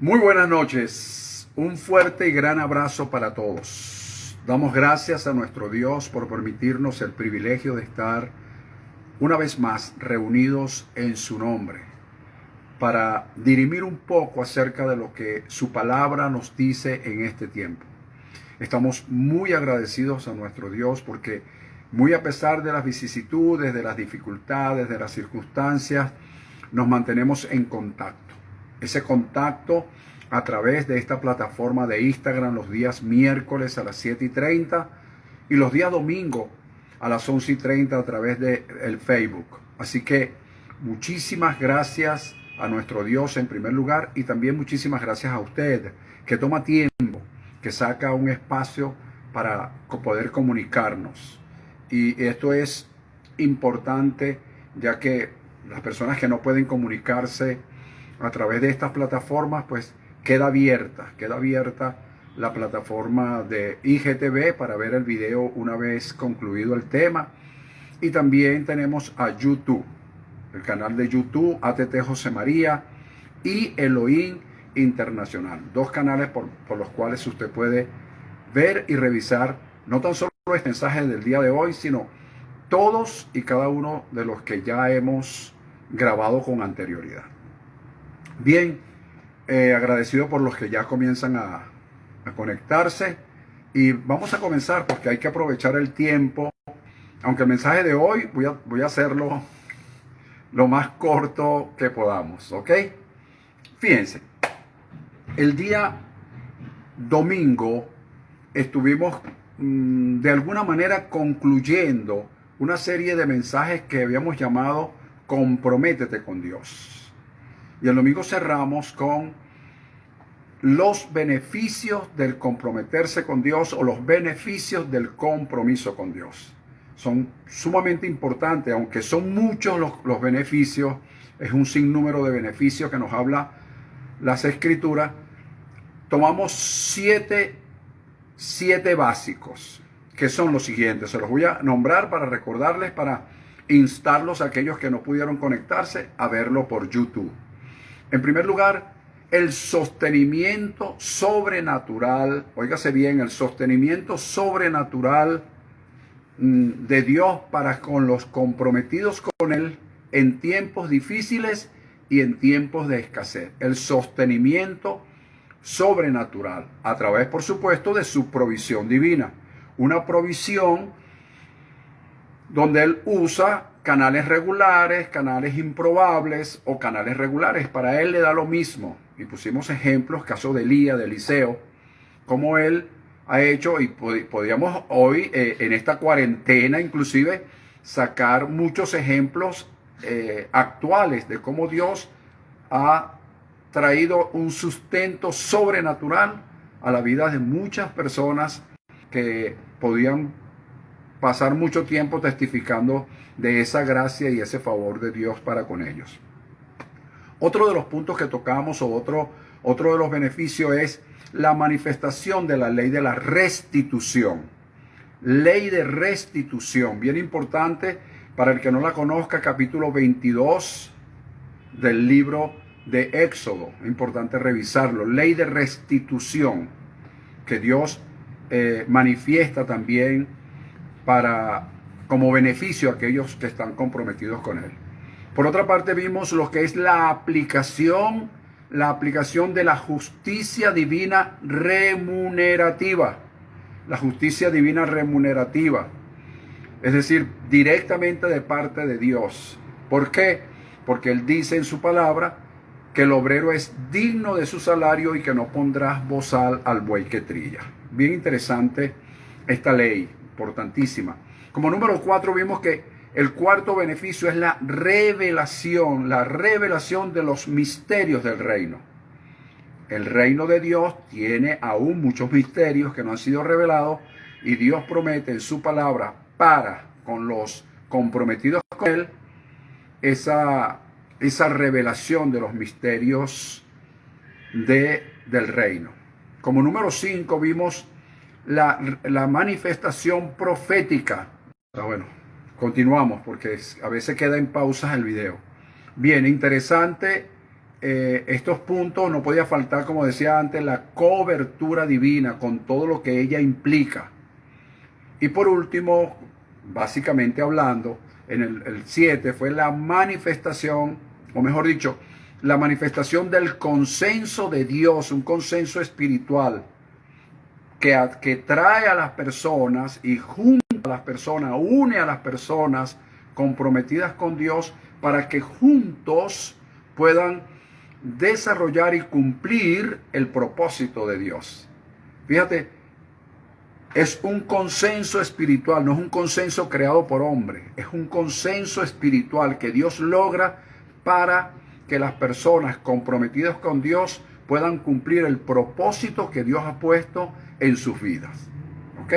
Muy buenas noches, un fuerte y gran abrazo para todos. Damos gracias a nuestro Dios por permitirnos el privilegio de estar una vez más reunidos en su nombre para dirimir un poco acerca de lo que su palabra nos dice en este tiempo. Estamos muy agradecidos a nuestro Dios porque muy a pesar de las vicisitudes, de las dificultades, de las circunstancias, nos mantenemos en contacto. Ese contacto a través de esta plataforma de Instagram los días miércoles a las 7:30 y los días domingo a las 11:30 a través de el Facebook. Así que muchísimas gracias a nuestro Dios en primer lugar y también muchísimas gracias a usted que toma tiempo, que saca un espacio para poder comunicarnos. Y esto es importante ya que las personas que no pueden comunicarse a través de estas plataformas, pues queda abierta la plataforma de IGTV para ver el video una vez concluido el tema. Y también tenemos a YouTube, el canal de YouTube, ATT José María y Elohim Internacional. Dos canales por los cuales usted puede ver y revisar no tan solo este mensaje del día de hoy, sino todos y cada uno de los que ya hemos grabado con anterioridad. Bien, agradecido por los que ya comienzan a conectarse. Y vamos a comenzar porque hay que aprovechar el tiempo. Aunque el mensaje de hoy voy a hacerlo lo más corto que podamos, ¿ok? Fíjense, el día domingo estuvimos de alguna manera concluyendo una serie de mensajes que habíamos llamado Comprométete con Dios. Y el domingo cerramos con los beneficios del comprometerse con Dios o los beneficios del compromiso con Dios. Son sumamente importantes, aunque son muchos los beneficios, es un sinnúmero de beneficios que nos habla las Escrituras. Tomamos siete básicos, que son los siguientes. Se los voy a nombrar para recordarles, para instarlos a aquellos que no pudieron conectarse a verlo por YouTube. En primer lugar, el sostenimiento sobrenatural, óigase bien, el sostenimiento sobrenatural de Dios para con los comprometidos con Él en tiempos difíciles y en tiempos de escasez. El sostenimiento sobrenatural a través, por supuesto, de su provisión divina. Una provisión donde Él usa canales regulares, canales improbables o canales regulares. Para Él le da lo mismo. Y pusimos ejemplos, caso de Elías, de Eliseo, como Él ha hecho, y podríamos hoy, en esta cuarentena inclusive, sacar muchos ejemplos actuales de cómo Dios ha traído un sustento sobrenatural a la vida de muchas personas que podían pasar mucho tiempo testificando de esa gracia y ese favor de Dios para con ellos. Otro de los puntos que tocamos, o otro de los beneficios, es la manifestación de la ley de la restitución. Ley de restitución, bien importante para el que no la conozca, capítulo 22 del libro de Éxodo. Es importante revisarlo. Ley de restitución que Dios manifiesta también como beneficio a aquellos que están comprometidos con Él. Por otra parte, vimos lo que es la aplicación de la justicia divina remunerativa. La justicia divina remunerativa. Es decir, directamente de parte de Dios. ¿Por qué? Porque Él dice en su palabra que el obrero es digno de su salario y que no pondrás bozal al buey que trilla. Bien interesante esta ley, importantísima. Como número 4 vimos que el cuarto beneficio es la revelación de los misterios del reino. El reino de Dios tiene aún muchos misterios que no han sido revelados y Dios promete en su palabra para con los comprometidos con Él esa revelación de los misterios del reino. Como número 5 vimos la manifestación profética. Bueno, continuamos porque a veces queda en pausas el video. Bien, interesante estos puntos no podía faltar, como decía antes, la cobertura divina con todo lo que ella implica. Y por último, básicamente hablando, en el 7 fue la manifestación, o mejor dicho, la manifestación del consenso de Dios, un consenso espiritual que trae a las personas y junta a las personas, une a las personas comprometidas con Dios para que juntos puedan desarrollar y cumplir el propósito de Dios. Fíjate, es un consenso espiritual, no es un consenso creado por hombre, es un consenso espiritual que Dios logra para que las personas comprometidas con Dios puedan cumplir el propósito que Dios ha puesto en sus vidas. ¿Ok?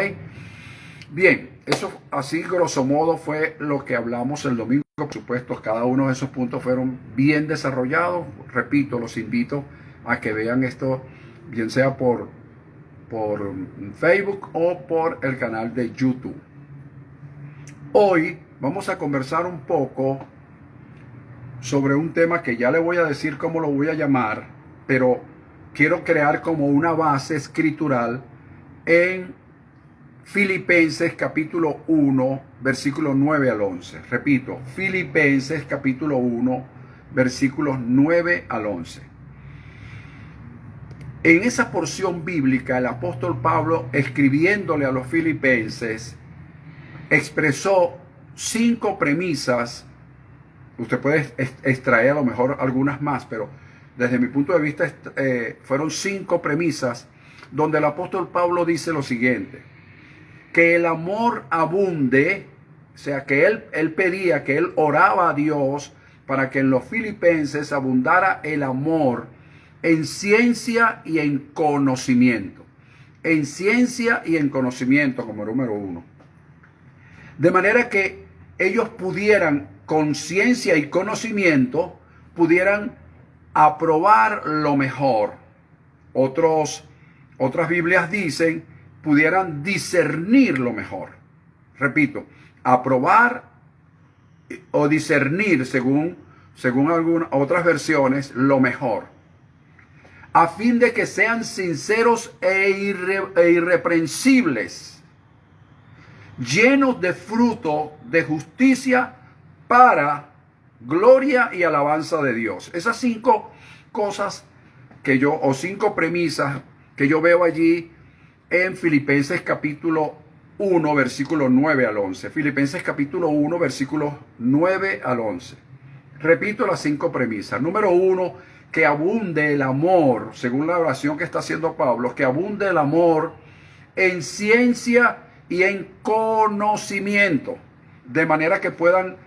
Bien, eso así grosso modo fue lo que hablamos el domingo. Por supuesto, cada uno de esos puntos fueron bien desarrollados. Repito, los invito a que vean esto, bien sea por Facebook o por el canal de YouTube. Hoy vamos a conversar un poco sobre un tema que ya le voy a decir cómo lo voy a llamar, pero quiero crear como una base escritural en Filipenses capítulo 1, versículos 9 al 11. Repito, Filipenses capítulo 1, versículos 9 al 11. En esa porción bíblica, el apóstol Pablo, escribiéndole a los filipenses, expresó 5 premisas. Usted puede extraer a lo mejor algunas más, pero desde mi punto de vista fueron 5 premisas donde el apóstol Pablo dice lo siguiente: que el amor abunde, o sea, que él pedía, que él oraba a Dios para que en los filipenses abundara el amor en ciencia y en conocimiento. En ciencia y en conocimiento como número 1. De manera que ellos pudieran, con ciencia y conocimiento, pudieran aprobar lo mejor. Otras Biblias dicen, pudieran discernir lo mejor. Repito, aprobar o discernir, según algunas otras versiones, lo mejor, a fin de que sean sinceros e irreprensibles, llenos de fruto de justicia para gloria y alabanza de Dios. Esas 5 cosas o 5 premisas que yo veo allí en Filipenses capítulo 1, versículos 9 al 11. Filipenses capítulo 1, versículos 9 al 11. Repito las 5 premisas. Número 1, que abunde el amor, según la oración que está haciendo Pablo, que abunde el amor en ciencia y en conocimiento, de manera que puedan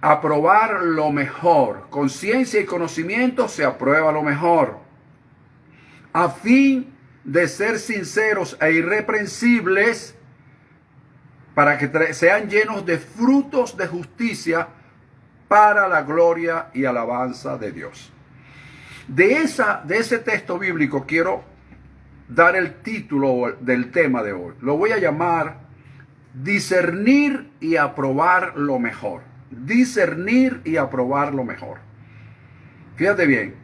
aprobar lo mejor. Con ciencia y conocimiento se aprueba lo mejor, a fin de ser sinceros e irreprensibles, para que sean llenos de frutos de justicia para la gloria y alabanza de Dios. De ese texto bíblico quiero dar el título del tema de hoy. Lo voy a llamar discernir y aprobar lo mejor. Discernir y aprobar lo mejor. Fíjate bien,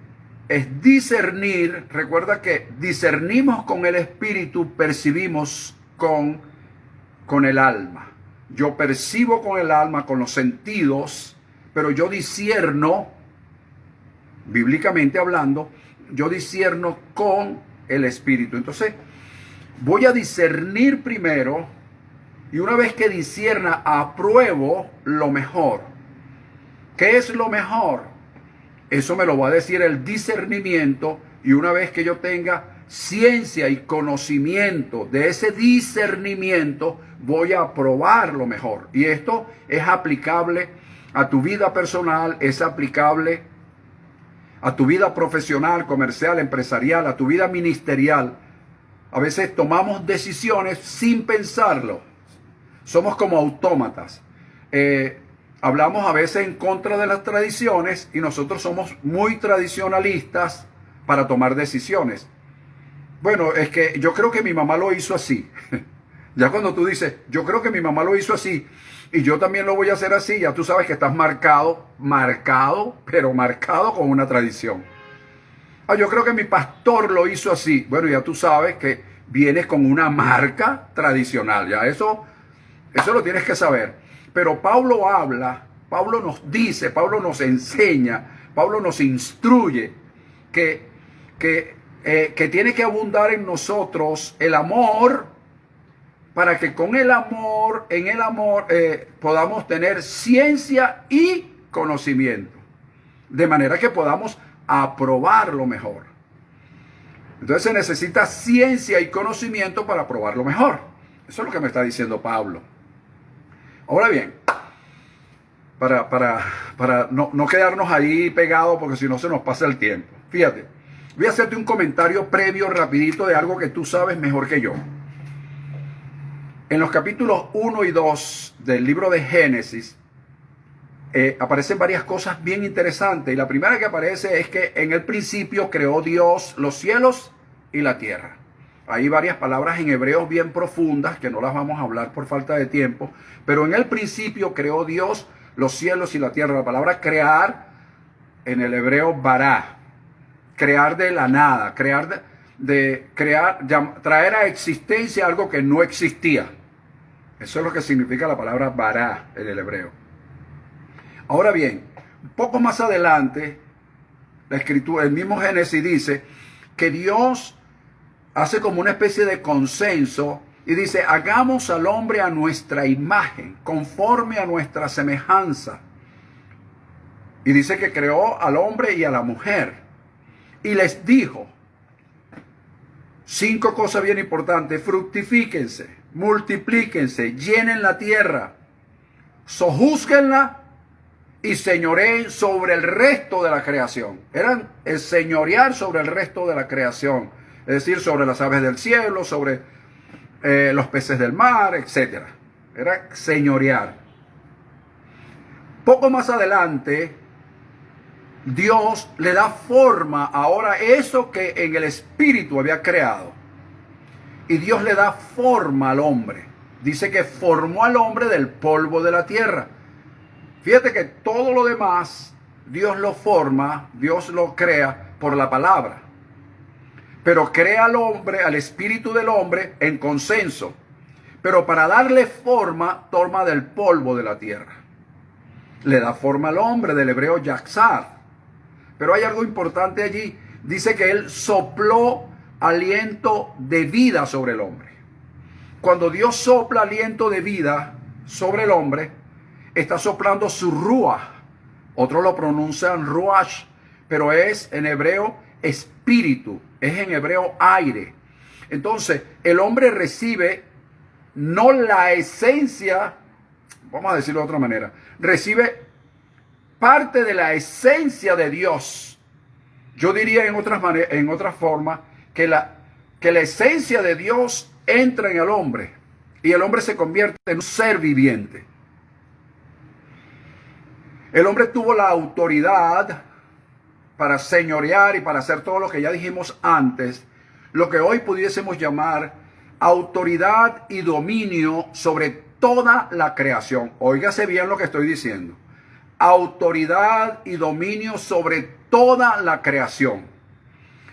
es discernir. Recuerda que discernimos con el espíritu, percibimos con el alma. Yo percibo con el alma, con los sentidos, pero yo discierno, bíblicamente hablando, yo discierno con el espíritu. Entonces, voy a discernir primero, y una vez que discierna, apruebo lo mejor. ¿Qué es lo mejor? Eso me lo va a decir el discernimiento, y una vez que yo tenga ciencia y conocimiento de ese discernimiento, voy a aprobar lo mejor. Y esto es aplicable a tu vida personal, es aplicable a tu vida profesional, comercial, empresarial, a tu vida ministerial. A veces tomamos decisiones sin pensarlo. Somos como autómatas. Hablamos a veces en contra de las tradiciones y nosotros somos muy tradicionalistas para tomar decisiones. Bueno, es que yo creo que mi mamá lo hizo así. Ya cuando tú dices, yo creo que mi mamá lo hizo así y yo también lo voy a hacer así, ya tú sabes que estás marcado, pero marcado con una tradición. Ah, yo creo que mi pastor lo hizo así. Bueno, ya tú sabes que vienes con una marca tradicional. Ya eso lo tienes que saber. Pero Pablo habla, Pablo nos dice, Pablo nos enseña, Pablo nos instruye que tiene que abundar en nosotros el amor, para que con el amor, en el amor, podamos tener ciencia y conocimiento, de manera que podamos aprobar lo mejor. Entonces se necesita ciencia y conocimiento para aprobar lo mejor. Eso es lo que me está diciendo Pablo. Ahora bien, para no quedarnos ahí pegados, porque si no se nos pasa el tiempo. Fíjate, voy a hacerte un comentario previo rapidito de algo que tú sabes mejor que yo. En los capítulos 1 y 2 del libro de Génesis aparecen varias cosas bien interesantes. Y la primera que aparece es que en el principio creó Dios los cielos y la tierra. Hay varias palabras en hebreo bien profundas que no las vamos a hablar por falta de tiempo. Pero en el principio creó Dios los cielos y la tierra. La palabra crear en el hebreo bará. Crear de la nada. Traer a existencia algo que no existía. Eso es lo que significa la palabra bará en el hebreo. Ahora bien, un poco más adelante, la escritura, el mismo Génesis dice que Dios hace como una especie de consenso y dice, hagamos al hombre a nuestra imagen, conforme a nuestra semejanza. Y dice que creó al hombre y a la mujer. Y les dijo 5 cosas bien importantes: fructifíquense, multiplíquense, llenen la tierra, sojúzguenla y señoreen sobre el resto de la creación. Eran el señorear sobre el resto de la creación, es decir, sobre las aves del cielo, sobre los peces del mar, etc. Era señorear. Poco más adelante, Dios le da forma ahora a eso que en el espíritu había creado. Y Dios le da forma al hombre. Dice que formó al hombre del polvo de la tierra. Fíjate que todo lo demás, Dios lo forma, Dios lo crea por la palabra. Pero crea al hombre, al espíritu del hombre, en consenso. Pero para darle forma, toma del polvo de la tierra. Le da forma al hombre, del hebreo yaksar. Pero hay algo importante allí. Dice que él sopló aliento de vida sobre el hombre. Cuando Dios sopla aliento de vida sobre el hombre, está soplando su ruach. Otros lo pronuncian ruach, pero es en hebreo espíritu, es en hebreo aire. Entonces, el hombre recibe no la esencia, vamos a decirlo de otra manera, recibe parte de la esencia de Dios. Yo diría en otra forma que la esencia de Dios entra en el hombre y el hombre se convierte en un ser viviente. El hombre tuvo la autoridad para señorear y para hacer todo lo que ya dijimos antes, lo que hoy pudiésemos llamar autoridad y dominio sobre toda la creación. Óigase bien lo que estoy diciendo. Autoridad y dominio sobre toda la creación.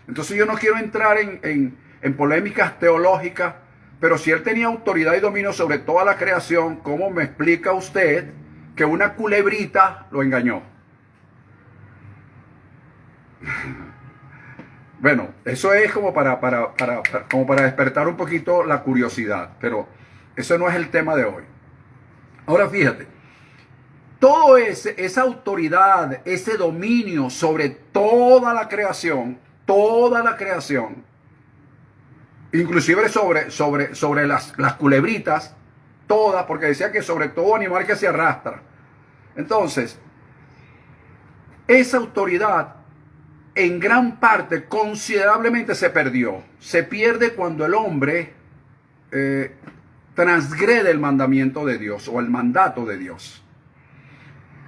Entonces yo no quiero entrar en polémicas teológicas, pero si él tenía autoridad y dominio sobre toda la creación, ¿cómo me explica usted que una culebrita lo engañó? Bueno, eso es como para despertar un poquito la curiosidad, pero eso no es el tema de hoy. Ahora fíjate, todo esa autoridad, ese dominio sobre toda la creación, inclusive sobre las culebritas, todas, porque decía que sobre todo animal que se arrastra. Entonces, esa autoridad en gran parte, considerablemente se perdió. Se pierde cuando el hombre transgrede el mandamiento de Dios o el mandato de Dios.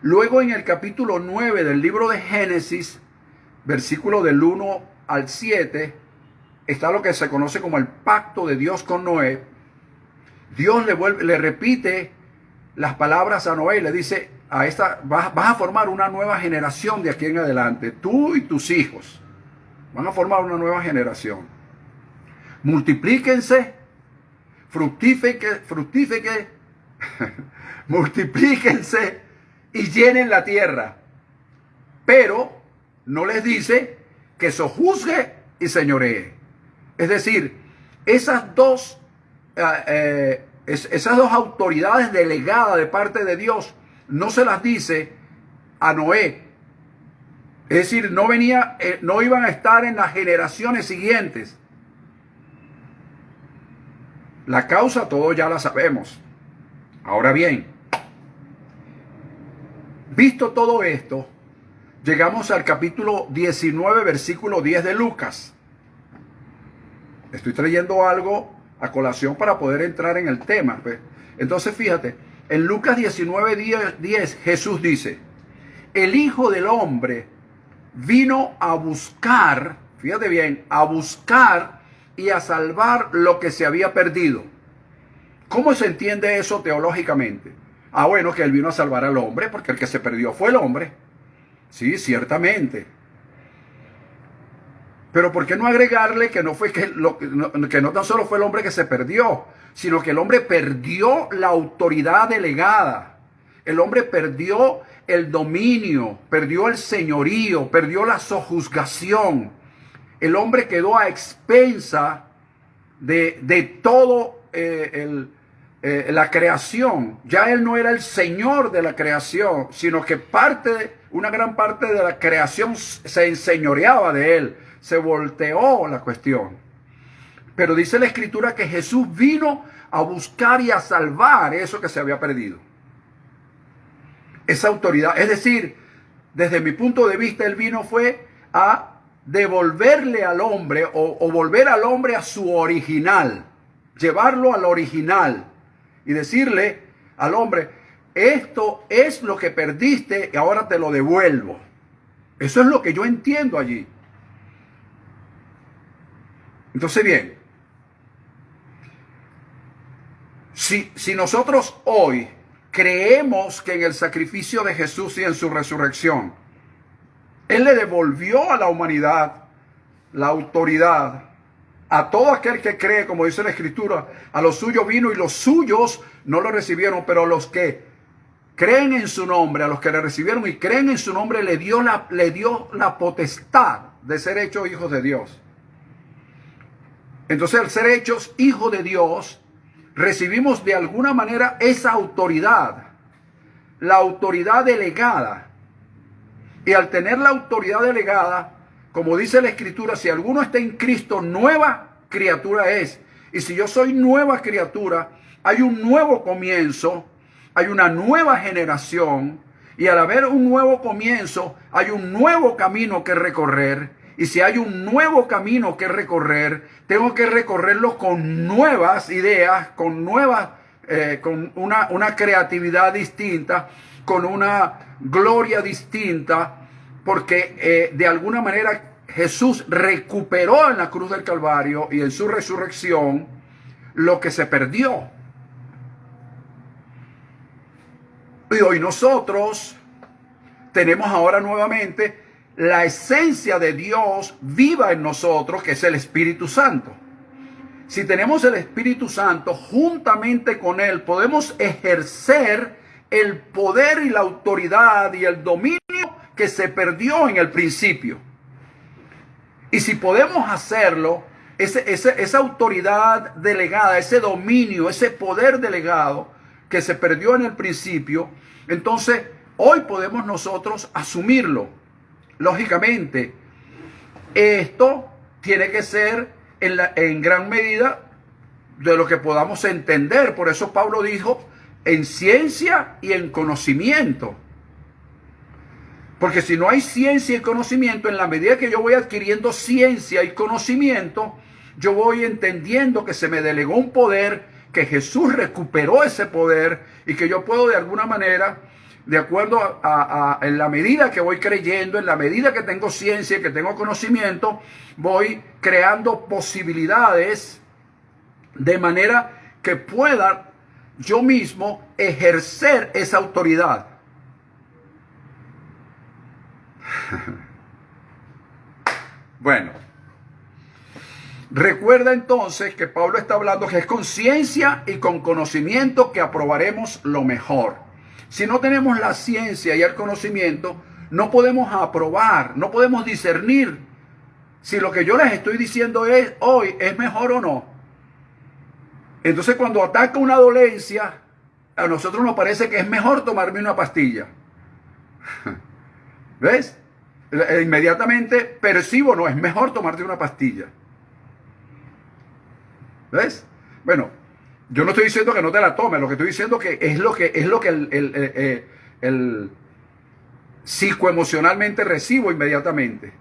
Luego en el capítulo 9 del libro de Génesis, versículo del 1 al 7, está lo que se conoce como el pacto de Dios con Noé. Dios le repite las palabras a Noé y le dice, vas a formar una nueva generación de aquí en adelante, tú y tus hijos. Van a formar una nueva generación. Multiplíquense, fructifiquen, multiplíquense y llenen la tierra. Pero no les dice que sojuzgue y señoree. Es decir, esas dos autoridades delegadas de parte de Dios no se las dice a Noé. Es decir, no iban a estar en las generaciones siguientes. La causa todos ya la sabemos. Ahora bien, visto todo esto, llegamos al capítulo 19, versículo 10 de Lucas. Estoy trayendo algo a colación para poder entrar en el tema. Entonces, fíjate, en Lucas 19, 10, Jesús dice, el Hijo del Hombre vino a buscar, fíjate bien, a buscar y a salvar lo que se había perdido. ¿Cómo se entiende eso teológicamente? Bueno, que Él vino a salvar al hombre, porque el que se perdió fue el hombre. Sí, ciertamente. Pero ¿por qué no agregarle que no tan solo fue el hombre que se perdió, sino que el hombre perdió la autoridad delegada? El hombre perdió el dominio, perdió el señorío, perdió la sojuzgación. El hombre quedó a expensa de todo la creación. Ya él no era el señor de la creación, sino que una gran parte de la creación se enseñoreaba de él. Se volteó la cuestión. Pero dice la Escritura que Jesús vino a buscar y a salvar eso que se había perdido. Esa autoridad, es decir, desde mi punto de vista, Él vino fue a devolverle al hombre o volver al hombre a su original, llevarlo al original y decirle al hombre, esto es lo que perdiste y ahora te lo devuelvo. Eso es lo que yo entiendo allí. Entonces, bien, si nosotros hoy creemos que en el sacrificio de Jesús y en su resurrección, Él le devolvió a la humanidad la autoridad, a todo aquel que cree, como dice la Escritura, a los suyos vino y los suyos no lo recibieron, pero los que creen en su nombre, a los que le recibieron y creen en su nombre, le dio la potestad de ser hechos hijos de Dios. Entonces, al ser hechos hijos de Dios, recibimos de alguna manera esa autoridad, la autoridad delegada. Y al tener la autoridad delegada, como dice la Escritura, si alguno está en Cristo, nueva criatura es. Y si yo soy nueva criatura, hay un nuevo comienzo, hay una nueva generación. Y al haber un nuevo comienzo, hay un nuevo camino que recorrer. Y si hay un nuevo camino que recorrer, tengo que recorrerlo con nuevas ideas, con una creatividad distinta, con una gloria distinta, porque de alguna manera Jesús recuperó en la cruz del Calvario y en su resurrección lo que se perdió. Y hoy nosotros tenemos ahora nuevamente la esencia de Dios viva en nosotros, que es el Espíritu Santo. Si tenemos el Espíritu Santo, juntamente con Él podemos ejercer el poder y la autoridad y el dominio que se perdió en el principio. Y si podemos hacerlo, esa autoridad delegada, ese dominio, ese poder delegado que se perdió en el principio, entonces hoy podemos nosotros asumirlo. Lógicamente, esto tiene que ser en gran medida de lo que podamos entender. Por eso Pablo dijo, en ciencia y en conocimiento. Porque si no hay ciencia y conocimiento, en la medida que yo voy adquiriendo ciencia y conocimiento, yo voy entendiendo que se me delegó un poder, que Jesús recuperó ese poder y que yo puedo de alguna manera, de acuerdo en la medida que voy creyendo, en la medida que tengo ciencia, que tengo conocimiento, voy creando posibilidades de manera que pueda yo mismo ejercer esa autoridad. Bueno, recuerda entonces que Pablo está hablando que es con ciencia y con conocimiento que aprobaremos lo mejor. Si no tenemos la ciencia y el conocimiento, no podemos aprobar, no podemos discernir si lo que yo les estoy diciendo hoy es mejor o no. Entonces, cuando ataca una dolencia, a nosotros nos parece que es mejor tomarme una pastilla. ¿Ves? Inmediatamente percibo, no, es mejor tomarte una pastilla. ¿Ves? Bueno, yo no estoy diciendo que no te la tomes, lo que estoy diciendo que es lo que el psicoemocionalmente recibo inmediatamente.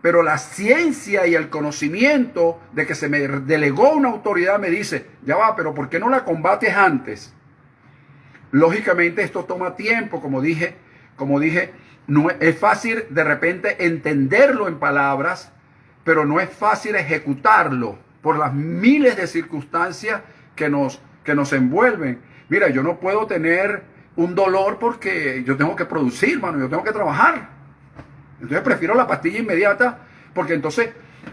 Pero la ciencia y el conocimiento de que se me delegó una autoridad me dice, ya va, pero ¿por qué no la combates antes? Lógicamente esto toma tiempo, como dije, no es fácil de repente entenderlo en palabras, pero no es fácil ejecutarlo por las miles de circunstancias que nos envuelven. Mira, yo no puedo tener un dolor porque yo tengo que producir, mano, yo tengo que trabajar. Entonces prefiero la pastilla inmediata porque entonces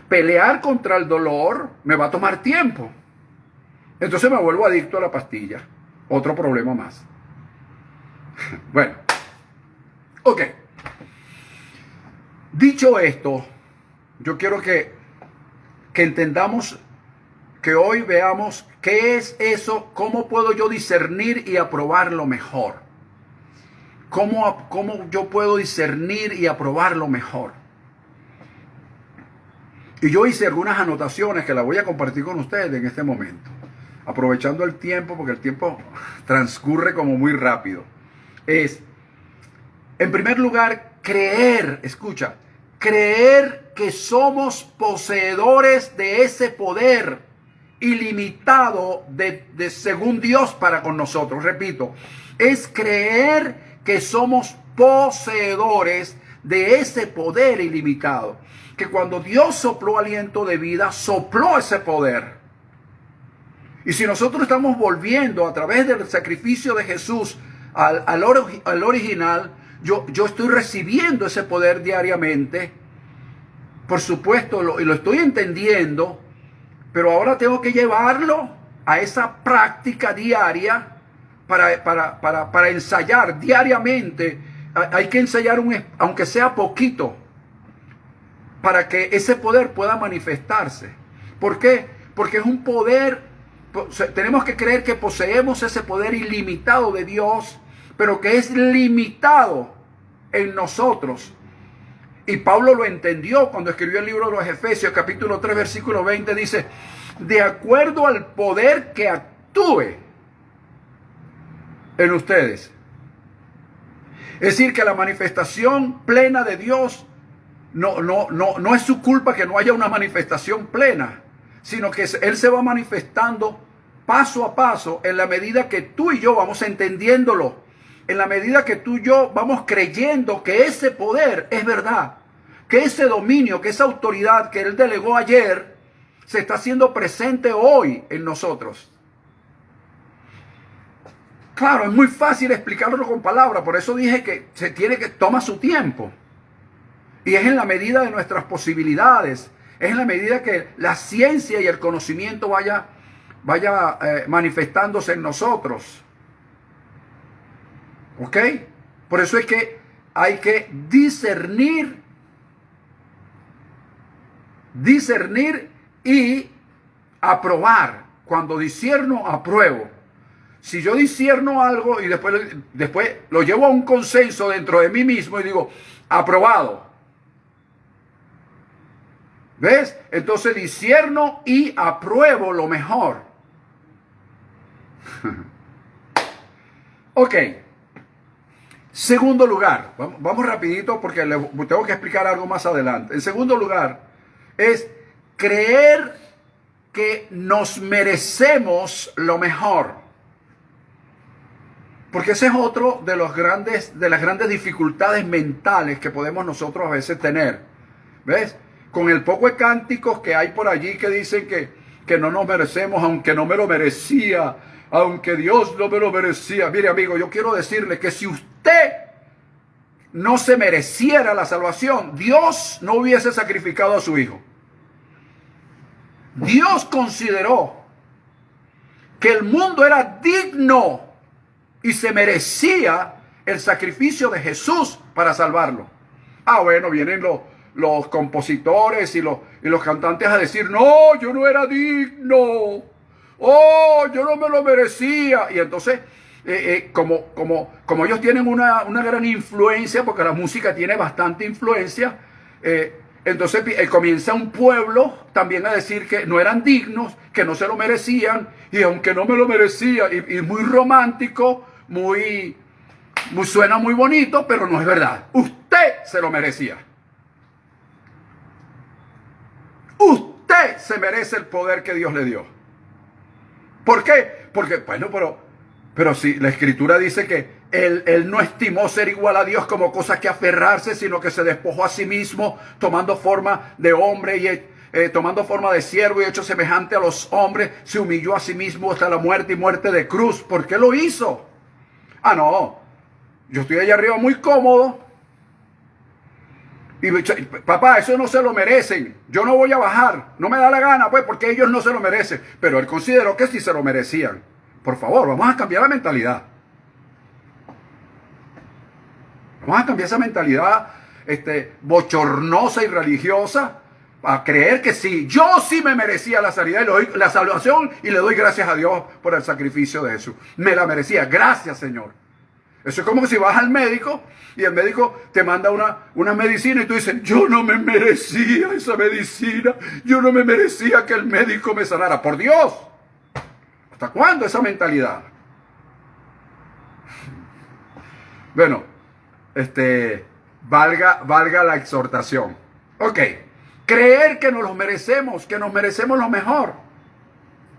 pelear contra el dolor me va a tomar tiempo. Entonces me vuelvo adicto a la pastilla. Otro problema más. Bueno, ok. Dicho esto, yo quiero que entendamos, que hoy veamos qué es eso, cómo puedo yo discernir y aprobar lo mejor. ¿Cómo yo puedo discernir y aprobar lo mejor? Y yo hice algunas anotaciones que las voy a compartir con ustedes en este momento. Aprovechando el tiempo, porque el tiempo transcurre como muy rápido. En primer lugar, creer, escucha, creer que somos poseedores de ese poder ilimitado de según Dios para con nosotros. Repito, es creer que somos poseedores de ese poder ilimitado. Que cuando Dios sopló aliento de vida, sopló ese poder. Y si nosotros estamos volviendo a través del sacrificio de Jesús al original, yo estoy recibiendo ese poder diariamente. Por supuesto, lo estoy entendiendo, pero ahora tengo que llevarlo a esa práctica diaria. Para ensayar diariamente, hay que ensayar aunque sea poquito, para que ese poder pueda manifestarse. ¿Por qué? Porque es un poder, tenemos que creer que poseemos ese poder ilimitado de Dios, pero que es limitado en nosotros. Y Pablo lo entendió cuando escribió el libro de los Efesios, capítulo 3, versículo 20, dice, de acuerdo al poder que actúe en ustedes. Es decir, que la manifestación plena de Dios no es su culpa que no haya una manifestación plena, sino que Él se va manifestando paso a paso en la medida que tú y yo vamos entendiéndolo, en la medida que tú y yo vamos creyendo que ese poder es verdad, que ese dominio, que esa autoridad que Él delegó ayer se está haciendo presente hoy en nosotros. Claro, es muy fácil explicarlo con palabras, por eso dije que toma su tiempo. Y es en la medida de nuestras posibilidades, es en la medida que la ciencia y el conocimiento vaya manifestándose en nosotros. ¿Ok? Por eso es que hay que discernir y aprobar. Cuando discierno, apruebo. Si yo discierno algo y después lo llevo a un consenso dentro de mí mismo y digo, aprobado. ¿Ves? Entonces discierno y apruebo lo mejor. Ok. Segundo lugar. Vamos rapidito porque tengo que explicar algo más adelante. En segundo lugar, es creer que nos merecemos lo mejor. Porque ese es otro de las grandes dificultades mentales que podemos nosotros a veces tener. ¿Ves? Con el poco de cánticos que hay por allí que dicen que que no nos merecemos, aunque no me lo merecía, aunque Dios no me lo merecía. Mire, amigo, yo quiero decirle que si usted no se mereciera la salvación, Dios no hubiese sacrificado a su Hijo. Dios consideró que el mundo era digno y se merecía el sacrificio de Jesús para salvarlo. Ah, bueno, vienen los compositores y los cantantes a decir, no, yo no era digno. Oh, yo no me lo merecía. Y entonces, como ellos tienen una gran influencia, porque la música tiene bastante influencia, entonces comienza un pueblo también a decir que no eran dignos, que no se lo merecían, y aunque no me lo merecía, y muy romántico, suena muy bonito, pero no es verdad. Usted se lo merecía. Usted se merece el poder que Dios le dio. ¿Por qué? Porque, bueno, pero si la Escritura dice que él no estimó ser igual a Dios como cosa que aferrarse, sino que se despojó a sí mismo, tomando forma de hombre y tomando forma de siervo y hecho semejante a los hombres, se humilló a sí mismo hasta la muerte y muerte de cruz. ¿Por qué lo hizo? Ah, no, yo estoy allá arriba muy cómodo. Y papá, eso no se lo merecen. Yo no voy a bajar. No me da la gana, pues, porque ellos no se lo merecen. Pero él consideró que sí se lo merecían. Por favor, vamos a cambiar la mentalidad. Vamos a cambiar esa mentalidad bochornosa y religiosa a creer que sí, yo sí me merecía la salvación y le doy gracias a Dios por el sacrificio de Jesús. Me la merecía. Gracias, Señor. Eso es como que si vas al médico y el médico te manda una medicina y tú dices, yo no me merecía esa medicina, yo no me merecía que el médico me sanara. Por Dios, ¿hasta cuándo esa mentalidad? Bueno, valga la exhortación. Ok, creer que nos lo merecemos, que nos merecemos lo mejor.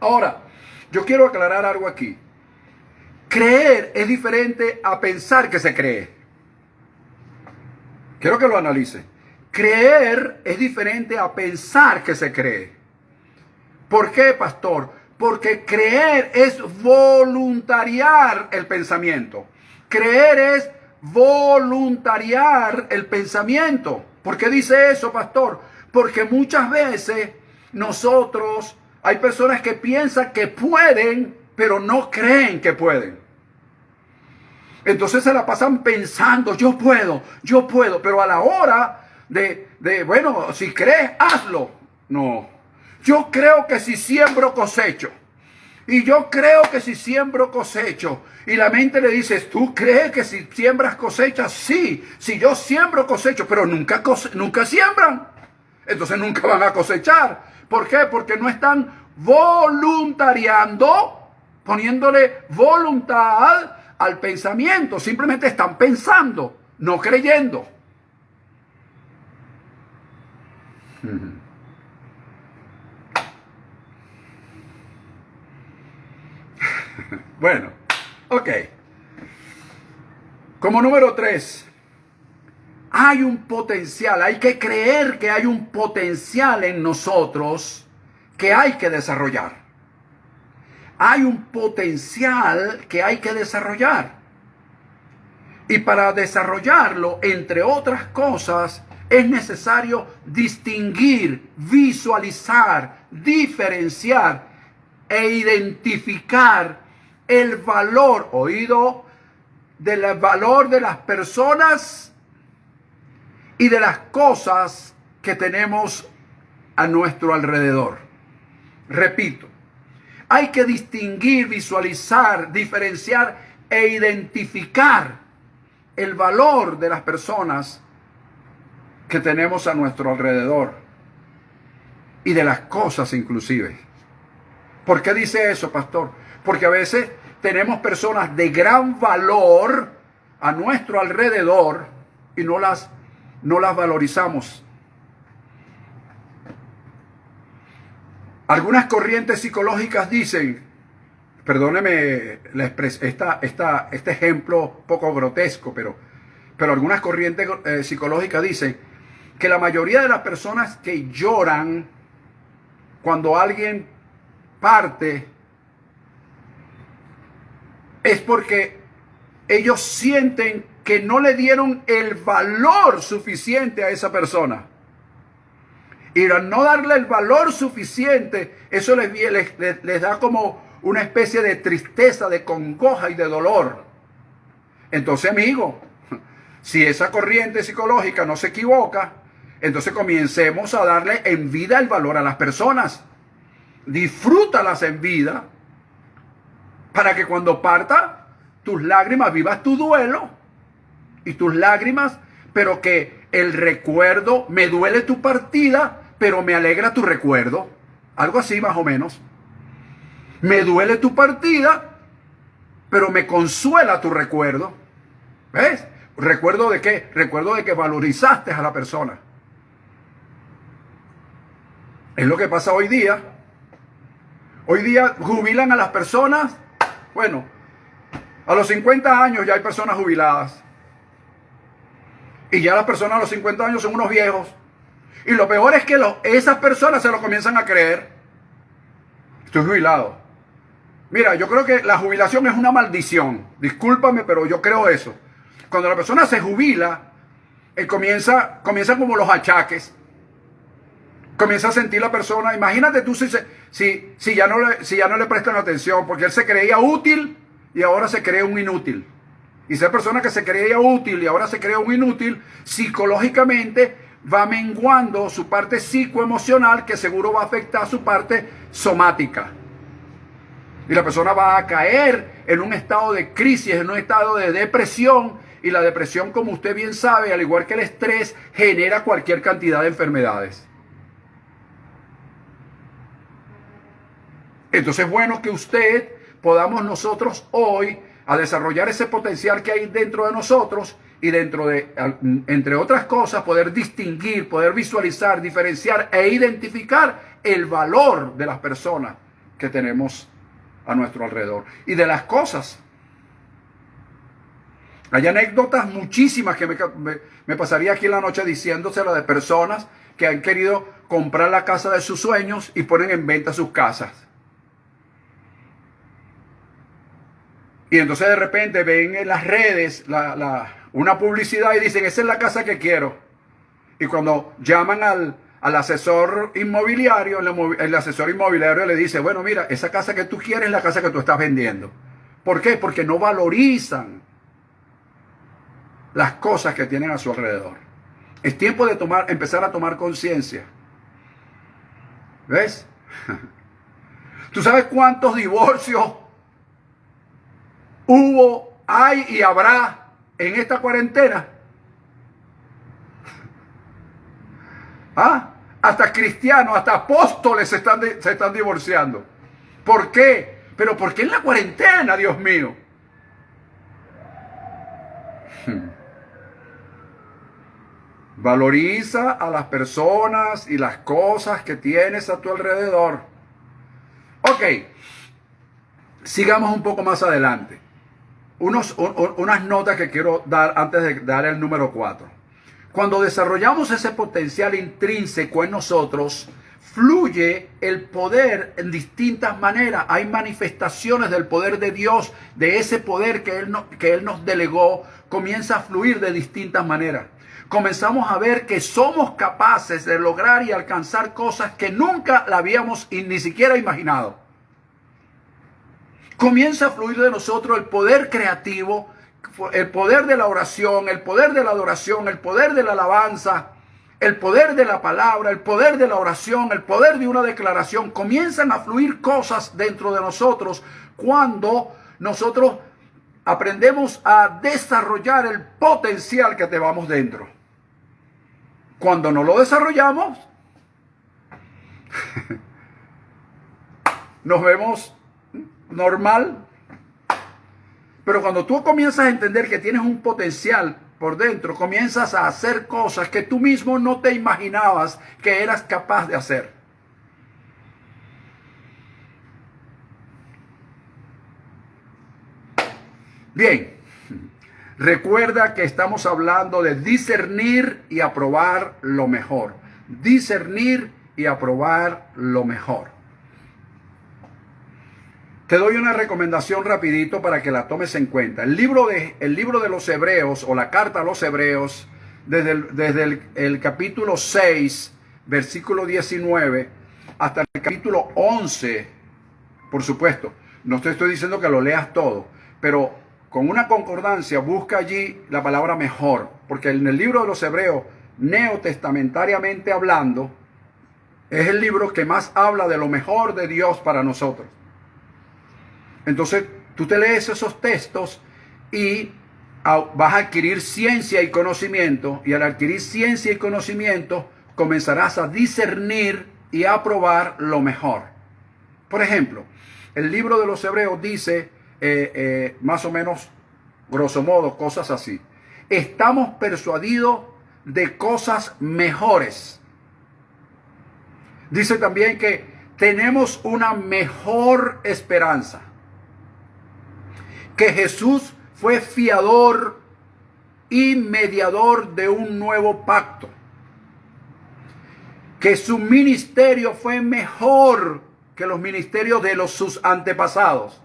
Ahora, yo quiero aclarar algo aquí. Creer es diferente a pensar que se cree. Quiero que lo analice. Creer es diferente a pensar que se cree. ¿Por qué, pastor? Porque creer es voluntariar el pensamiento. Creer es voluntariar el pensamiento. ¿Por qué dice eso, pastor? Porque muchas veces hay personas que piensan que pueden, pero no creen que pueden. Entonces se la pasan pensando, yo puedo, pero a la hora bueno, si crees, hazlo. No, yo creo que si siembro cosecho. Y yo creo que si siembro cosecho. Y la mente le dice, ¿tú crees que si siembras cosechas? Sí, si yo siembro cosecho, pero nunca siembran. Entonces nunca van a cosechar. ¿Por qué? Porque no están voluntariando, poniéndole voluntad al pensamiento. Simplemente están pensando, no creyendo. Bueno, ok. Como número 3, hay un potencial. Hay que creer que hay un potencial en nosotros que hay que desarrollar. Hay un potencial que hay que desarrollar. Y para desarrollarlo, entre otras cosas, es necesario distinguir, visualizar, diferenciar e identificar el valor, del valor de las personas y de las cosas que tenemos a nuestro alrededor. Repito. Hay que distinguir, visualizar, diferenciar e identificar el valor de las personas que tenemos a nuestro alrededor y de las cosas inclusive. ¿Por qué dice eso, pastor? Porque a veces tenemos personas de gran valor a nuestro alrededor y no las valorizamos. Algunas corrientes psicológicas dicen, perdóneme este ejemplo poco grotesco, pero algunas corrientes psicológicas dicen que la mayoría de las personas que lloran cuando alguien parte es porque ellos sienten que no le dieron el valor suficiente a esa persona. Y al no darle el valor suficiente, eso les da como una especie de tristeza, de congoja y de dolor. Entonces, amigo, si esa corriente psicológica no se equivoca, entonces comencemos a darle en vida el valor a las personas. Disfrútalas en vida para que cuando parta tus lágrimas vivas tu duelo y tus lágrimas, pero que el recuerdo, me duele tu partida, pero me alegra tu recuerdo. Algo así más o menos. Me duele tu partida, pero me consuela tu recuerdo. ¿Ves? ¿Recuerdo de qué? Recuerdo de que valorizaste a la persona. Es lo que pasa hoy día. Hoy día jubilan a las personas. Bueno, a los 50 años ya hay personas jubiladas. Y ya las personas a los 50 años son unos viejos. Y lo peor es que esas personas se lo comienzan a creer. Estoy jubilado. Mira, yo creo que la jubilación es una maldición. Discúlpame, pero yo creo eso. Cuando la persona se jubila, comienza como los achaques. Comienza a sentir la persona. Imagínate tú si ya no le prestan atención, porque él se creía útil y ahora se cree un inútil. Y esa persona que se creía útil y ahora se cree un inútil, psicológicamente va menguando su parte psicoemocional, que seguro va a afectar su parte somática. Y la persona va a caer en un estado de crisis, en un estado de depresión. Y la depresión, como usted bien sabe, al igual que el estrés, genera cualquier cantidad de enfermedades. Entonces es bueno que usted podamos nosotros hoy a desarrollar ese potencial que hay dentro de nosotros y dentro de, entre otras cosas, poder distinguir, poder visualizar, diferenciar e identificar el valor de las personas que tenemos a nuestro alrededor y de las cosas. Hay anécdotas muchísimas que me pasaría aquí en la noche diciéndoselo de personas que han querido comprar la casa de sus sueños y ponen en venta sus casas. Y entonces de repente ven en las redes una publicidad y dicen, esa es la casa que quiero. Y cuando llaman al asesor inmobiliario, el asesor inmobiliario le dice, bueno, mira, esa casa que tú quieres es la casa que tú estás vendiendo. ¿Por qué? Porque no valorizan las cosas que tienen a su alrededor. Es tiempo de empezar a tomar conciencia. ¿Ves? ¿Tú sabes cuántos divorcios hubo, hay y habrá en esta cuarentena? ¿Ah? Hasta cristianos, hasta apóstoles se están divorciando. ¿Por qué? Pero ¿por qué en la cuarentena, Dios mío? Valoriza a las personas y las cosas que tienes a tu alrededor. Ok, sigamos un poco más adelante. Unas notas que quiero dar antes de dar el número 4. Cuando desarrollamos ese potencial intrínseco en nosotros, fluye el poder en distintas maneras. Hay manifestaciones del poder de Dios, de ese poder que Él nos delegó, comienza a fluir de distintas maneras. Comenzamos a ver que somos capaces de lograr y alcanzar cosas que nunca la habíamos ni siquiera imaginado. Comienza a fluir de nosotros el poder creativo, el poder de la oración, el poder de la adoración, el poder de la alabanza, el poder de la palabra, el poder de la oración, el poder de una declaración. Comienzan a fluir cosas dentro de nosotros cuando nosotros aprendemos a desarrollar el potencial que llevamos dentro. Cuando no lo desarrollamos, nos vemos normal. Pero cuando tú comienzas a entender que tienes un potencial por dentro, comienzas a hacer cosas que tú mismo no te imaginabas que eras capaz de hacer. Bien, recuerda que estamos hablando de discernir y aprobar lo mejor. Discernir y aprobar lo mejor. Te doy una recomendación rapidito para que la tomes en cuenta. El libro de los Hebreos, o la carta a los Hebreos, desde el capítulo 6, versículo 19, hasta el capítulo 11, por supuesto, no te estoy diciendo que lo leas todo, pero con una concordancia busca allí la palabra mejor, porque en el libro de los Hebreos, neotestamentariamente hablando, es el libro que más habla de lo mejor de Dios para nosotros. Entonces, tú te lees esos textos y vas a adquirir ciencia y conocimiento, y al adquirir ciencia y conocimiento, comenzarás a discernir y a probar lo mejor. Por ejemplo, el libro de los Hebreos dice, más o menos, grosso modo, cosas así. Estamos persuadidos de cosas mejores. Dice también que tenemos una mejor esperanza. Que Jesús fue fiador y mediador de un nuevo pacto. Que su ministerio fue mejor que los ministerios de sus antepasados.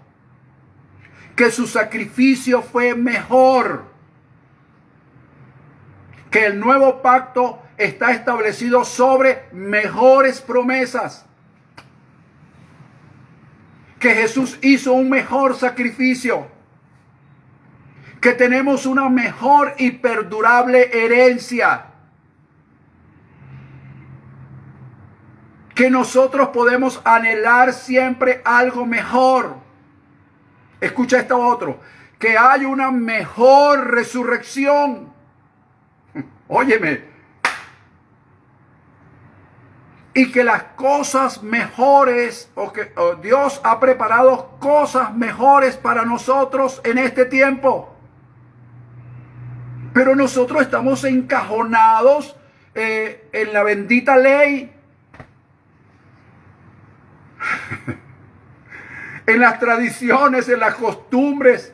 Que su sacrificio fue mejor. Que el nuevo pacto está establecido sobre mejores promesas. Que Jesús hizo un mejor sacrificio. Que tenemos una mejor y perdurable herencia. Que nosotros podemos anhelar siempre algo mejor. Escucha esto otro. Que hay una mejor resurrección. Óyeme. Y que las cosas mejores, o Dios ha preparado cosas mejores para nosotros en este tiempo. Pero nosotros estamos encajonados en la bendita ley. En las tradiciones, en las costumbres.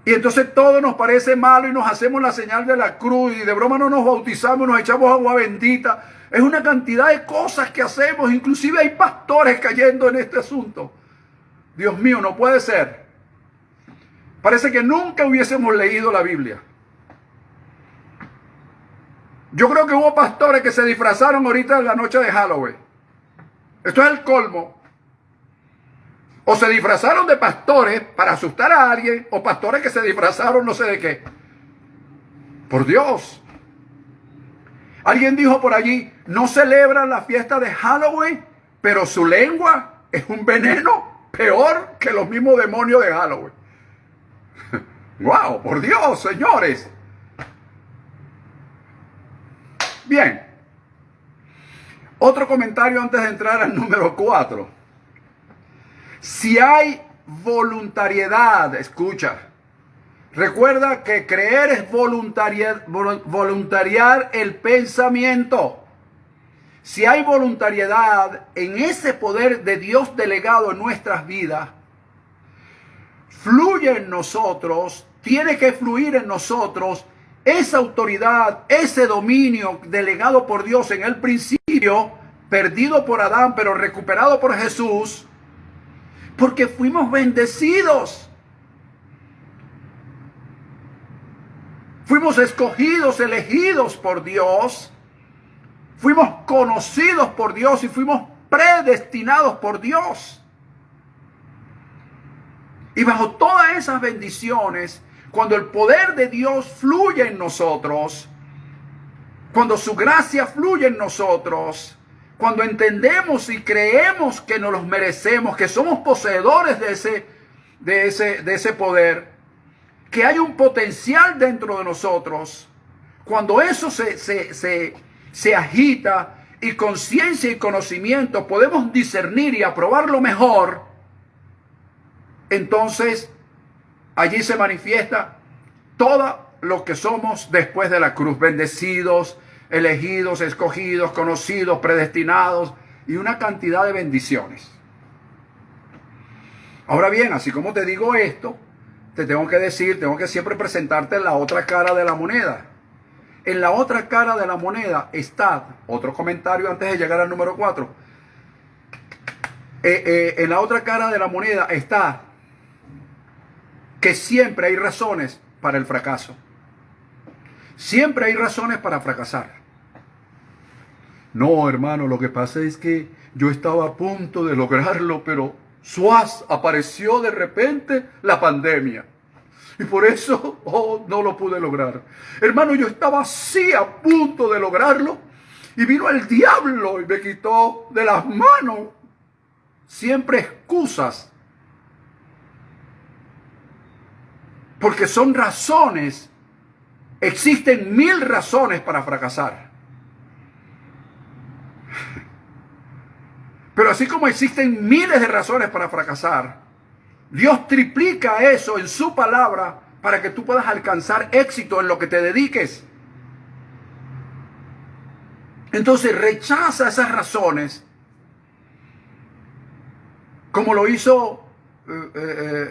Y entonces todo nos parece malo y nos hacemos la señal de la cruz y de broma no nos bautizamos, nos echamos agua bendita. Es una cantidad de cosas que hacemos. Inclusive hay pastores cayendo en este asunto. Dios mío, no puede ser. Parece que nunca hubiésemos leído la Biblia. Yo creo que hubo pastores que se disfrazaron ahorita en la noche de Halloween. Esto es el colmo. O se disfrazaron de pastores para asustar a alguien, o pastores que se disfrazaron no sé de qué. Por Dios. Alguien dijo por allí, no celebran la fiesta de Halloween, pero su lengua es un veneno peor que los mismos demonios de Halloween. ¡Wow! Por Dios, señores. Bien. Otro comentario antes de entrar al número 4. Si hay voluntariedad, escucha. Recuerda que creer es voluntariar el pensamiento. Si hay voluntariedad en ese poder de Dios delegado en nuestras vidas, fluye en nosotros, tiene que fluir en nosotros esa autoridad, ese dominio delegado por Dios en el principio, perdido por Adán, pero recuperado por Jesús, porque fuimos bendecidos. Fuimos escogidos, elegidos por Dios. Fuimos conocidos por Dios y fuimos predestinados por Dios. Y bajo todas esas bendiciones, cuando el poder de Dios fluye en nosotros, cuando su gracia fluye en nosotros, cuando entendemos y creemos que nos los merecemos, que somos poseedores de ese poder, que hay un potencial dentro de nosotros, cuando eso se agita y con ciencia y conocimiento podemos discernir y aprobar lo mejor, entonces allí se manifiesta todo lo que somos después de la cruz, bendecidos, elegidos, escogidos, conocidos, predestinados y una cantidad de bendiciones. Ahora bien, así como te digo esto, te tengo que decir, tengo que siempre presentarte la otra cara de la moneda. En la otra cara de la moneda está, otro comentario antes de llegar al número 4, En la otra cara de la moneda está que siempre hay razones para el fracaso. Siempre hay razones para fracasar. No, hermano, lo que pasa es que yo estaba a punto de lograrlo, pero ¡suaz! Apareció de repente la pandemia. Y por eso, no lo pude lograr. Hermano, yo estaba así a punto de lograrlo. Y vino el diablo y me quitó de las manos. Siempre excusas. Porque son razones. Existen 1000 razones para fracasar. Pero así como existen miles de razones para fracasar, Dios triplica eso en su palabra para que tú puedas alcanzar éxito en lo que te dediques. Entonces rechaza esas razones, como lo hizo,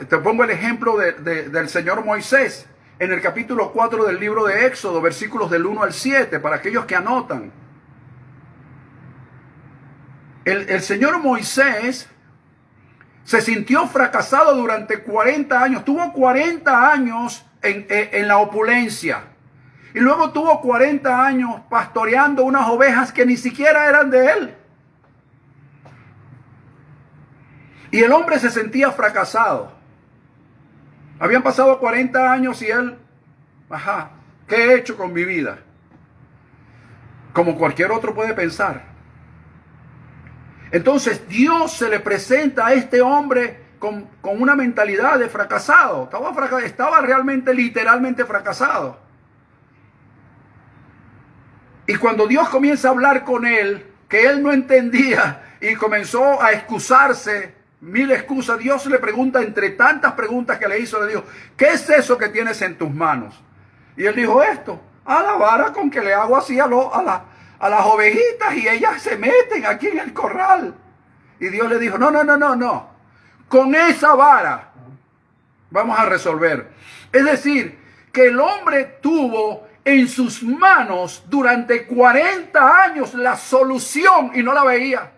te pongo el ejemplo del Señor Moisés, en el capítulo 4 del libro de Éxodo, versículos del 1 al 7, para aquellos que anotan. El Señor Moisés se sintió fracasado durante 40 años. Tuvo 40 años en la opulencia. Y luego tuvo 40 años pastoreando unas ovejas que ni siquiera eran de él. Y el hombre se sentía fracasado. Habían pasado 40 años y él, ¿qué he hecho con mi vida? Como cualquier otro puede pensar. Entonces Dios se le presenta a este hombre con una mentalidad de fracasado. Estaba realmente, literalmente fracasado. Y cuando Dios comienza a hablar con él, que él no entendía y comenzó a excusarse, 1000 excusas, Dios le pregunta, entre tantas preguntas que le hizo, le dijo, ¿qué es eso que tienes en tus manos? Y él dijo, esto, a la vara con que le hago así a las ovejitas y ellas se meten aquí en el corral. Y Dios le dijo, no. Con esa vara vamos a resolver. Es decir, que el hombre tuvo en sus manos durante 40 años la solución y no la veía.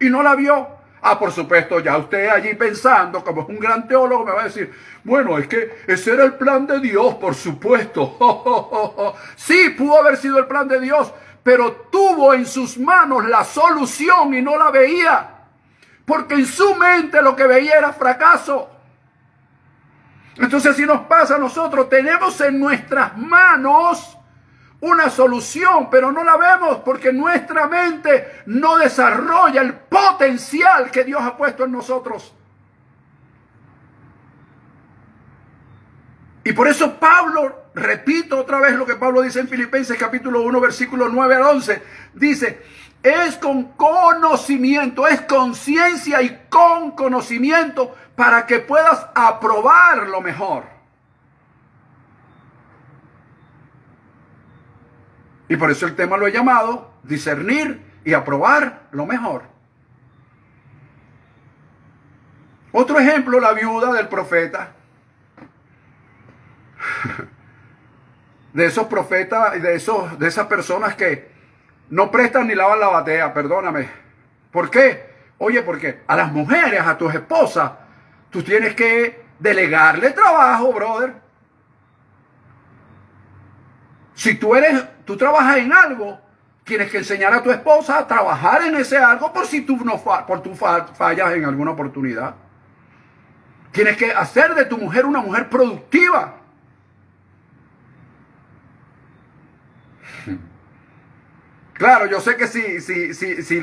Y no la vio. Por supuesto, ya usted allí pensando, como es un gran teólogo, me va a decir, bueno, es que ese era el plan de Dios, por supuesto. Sí, pudo haber sido el plan de Dios, pero tuvo en sus manos la solución y no la veía. Porque en su mente lo que veía era fracaso. Entonces, si nos pasa a nosotros, tenemos en nuestras manos una solución, pero no la vemos porque nuestra mente no desarrolla el potencial que Dios ha puesto en nosotros. Y por eso Pablo, repito otra vez lo que Pablo dice en Filipenses capítulo 1, versículos 9 al 11, dice, es con conocimiento, es conciencia y con conocimiento para que puedas aprobar lo mejor. Y por eso el tema lo he llamado discernir y aprobar lo mejor. Otro ejemplo, la viuda del profeta. De esos profetas y de esas personas que no prestan ni lavan la batea, perdóname. ¿Por qué? Oye, porque a las mujeres, a tus esposas, tú tienes que delegarle trabajo, brother. Si tú trabajas en algo, tienes que enseñar a tu esposa a trabajar en ese algo por si tú fallas en alguna oportunidad. Tienes que hacer de tu mujer una mujer productiva. Claro, yo sé que si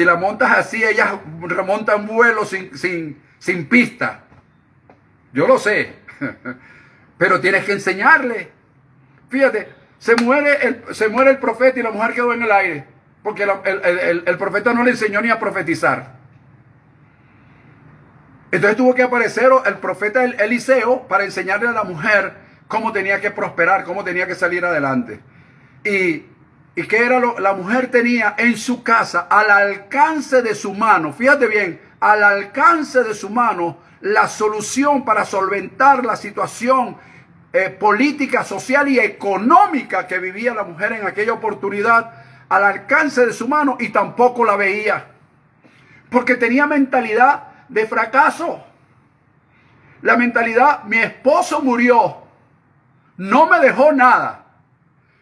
la montas así, ellas remontan vuelo sin pista. Yo lo sé. Pero tienes que enseñarle. Fíjate, se muere el profeta y la mujer quedó en el aire. Porque el profeta no le enseñó ni a profetizar. Entonces tuvo que aparecer el profeta Eliseo para enseñarle a la mujer cómo tenía que prosperar, cómo tenía que salir adelante. ¿Y qué era la mujer tenía en su casa, al alcance de su mano? Fíjate bien, al alcance de su mano, la solución para solventar la situación política, social y económica que vivía la mujer en aquella oportunidad, al alcance de su mano, y tampoco la veía. Porque tenía mentalidad de fracaso. La mentalidad, mi esposo murió, no me dejó nada.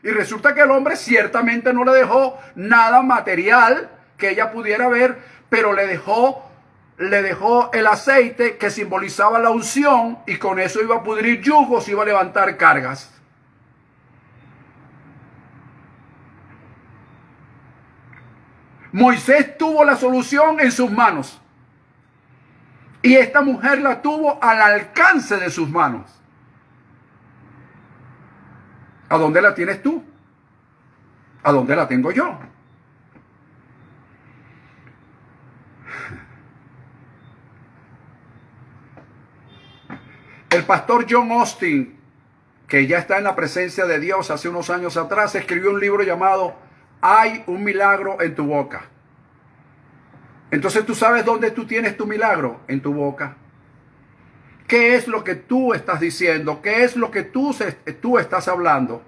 Y resulta que el hombre ciertamente no le dejó nada material que ella pudiera ver, pero le dejó el aceite que simbolizaba la unción, y con eso iba a pudrir yugos, iba a levantar cargas. Moisés tuvo la solución en sus manos, y esta mujer la tuvo al alcance de sus manos. ¿A dónde la tienes tú? ¿A dónde la tengo yo? El pastor John Austin, que ya está en la presencia de Dios hace unos años atrás, escribió un libro llamado Hay un milagro en tu boca. Entonces, ¿tú sabes dónde tú tienes tu milagro? En tu boca. ¿Qué es lo que tú estás diciendo? ¿Qué es lo que tú estás hablando?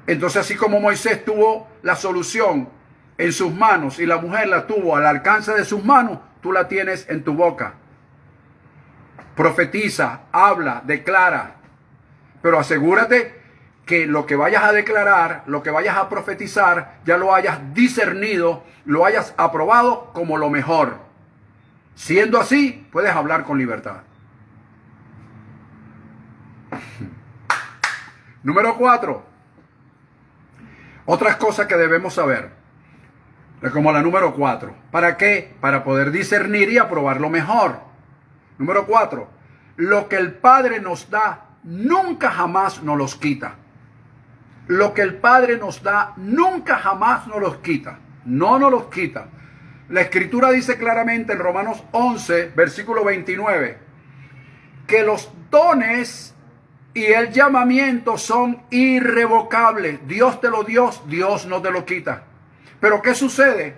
Entonces, así como Moisés tuvo la solución en sus manos y la mujer la tuvo al alcance de sus manos, tú la tienes en tu boca. Profetiza, habla, declara, pero asegúrate que lo que vayas a declarar, lo que vayas a profetizar, ya lo hayas discernido, lo hayas aprobado como lo mejor. Siendo así, puedes hablar con libertad. Número 4. Otras cosas que debemos saber. Como la número 4. ¿Para qué? Para poder discernir y aprobar lo mejor. Número 4. Lo que el Padre nos da, nunca jamás nos los quita. Lo que el Padre nos da, nunca jamás nos los quita. No nos los quita. La Escritura dice claramente en Romanos 11, versículo 29, que los dones y el llamamiento son irrevocables. Dios te lo dio, Dios no te lo quita. Pero ¿qué sucede?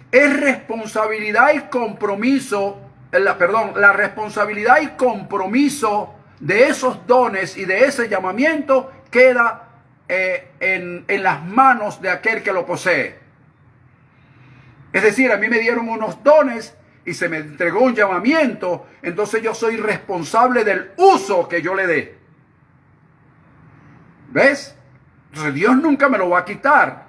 Es responsabilidad y compromiso, la responsabilidad y compromiso de esos dones y de ese llamamiento queda en las manos de aquel que lo posee. Es decir, a mí me dieron unos dones y se me entregó un llamamiento, entonces yo soy responsable del uso que yo le dé. ¿Ves? Entonces Dios nunca me lo va a quitar.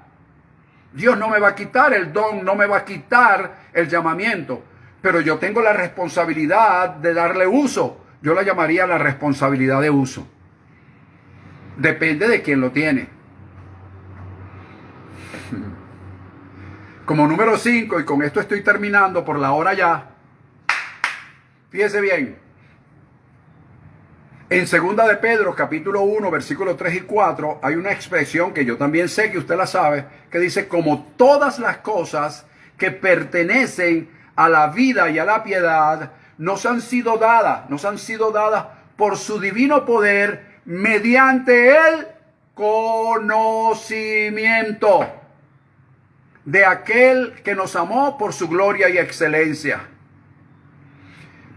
Dios no me va a quitar el don, no me va a quitar el llamamiento, pero yo tengo la responsabilidad de darle uso. Yo la llamaría la responsabilidad de uso. Depende de quién lo tiene. Como número 5, y con esto estoy terminando por la hora ya. Fíjese bien. En 2 de Pedro, capítulo 1, versículos 3 y 4, hay una expresión que yo también sé que usted la sabe, que dice: como todas las cosas que pertenecen a la vida y a la piedad nos han sido dadas por su divino poder mediante el conocimiento de aquel que nos amó por su gloria y excelencia,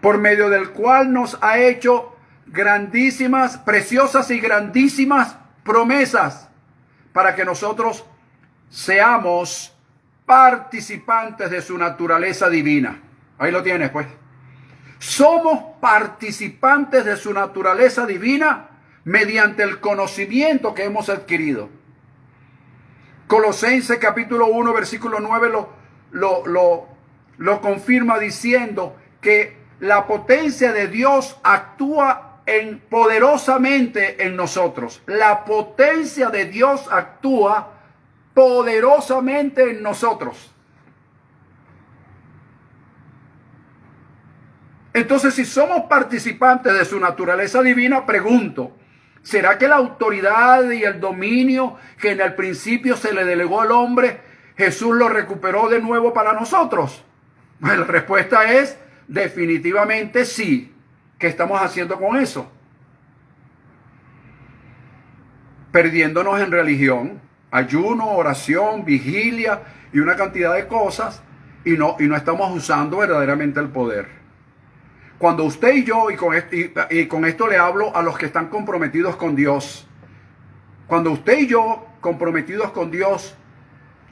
por medio del cual nos ha hecho grandísimas, preciosas y grandísimas promesas, para que nosotros seamos participantes de su naturaleza divina. Ahí lo tienes, pues. Somos participantes de su naturaleza divina mediante el conocimiento que hemos adquirido. Colosenses capítulo 1, versículo 9 lo confirma diciendo que la potencia de Dios actúa poderosamente en nosotros. La potencia de Dios actúa poderosamente en nosotros. Entonces, si somos participantes de su naturaleza divina, pregunto, ¿será que la autoridad y el dominio que en el principio se le delegó al hombre, Jesús lo recuperó de nuevo para nosotros? Pues la respuesta es definitivamente sí. ¿Qué estamos haciendo con eso? Perdiéndonos en religión, ayuno, oración, vigilia y una cantidad de cosas, y no estamos usando verdaderamente el poder. Cuando usted y yo, y con esto le hablo a los que están comprometidos con Dios, cuando usted y yo, comprometidos con Dios,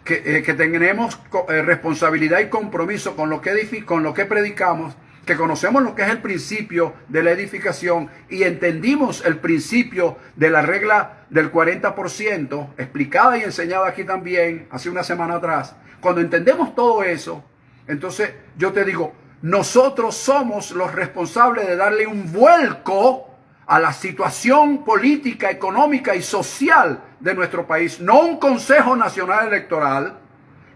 que tenemos responsabilidad y compromiso con lo que predicamos, que conocemos lo que es el principio de la edificación y entendimos el principio de la regla del 40%, explicada y enseñada aquí también hace una semana atrás. Cuando entendemos todo eso, entonces yo te digo, nosotros somos los responsables de darle un vuelco a la situación política, económica y social de nuestro país. No un Consejo Nacional Electoral,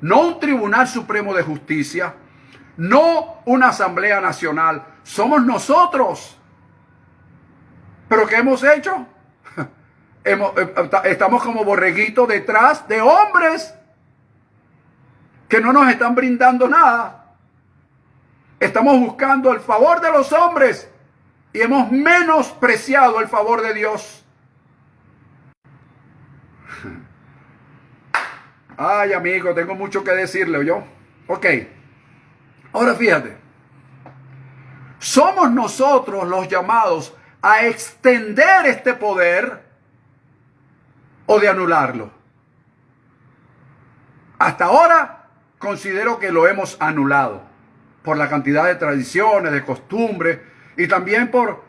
no un Tribunal Supremo de Justicia, no una Asamblea Nacional. Somos nosotros. ¿Pero qué hemos hecho? Estamos como borreguitos detrás de hombres que no nos están brindando nada. Estamos buscando el favor de los hombres y hemos menospreciado el favor de Dios. Ay, amigo, tengo mucho que decirle, ¿yo? Ok. Ahora fíjate. Somos nosotros los llamados a extender este poder o de anularlo. Hasta ahora considero que lo hemos anulado por la cantidad de tradiciones, de costumbres y también por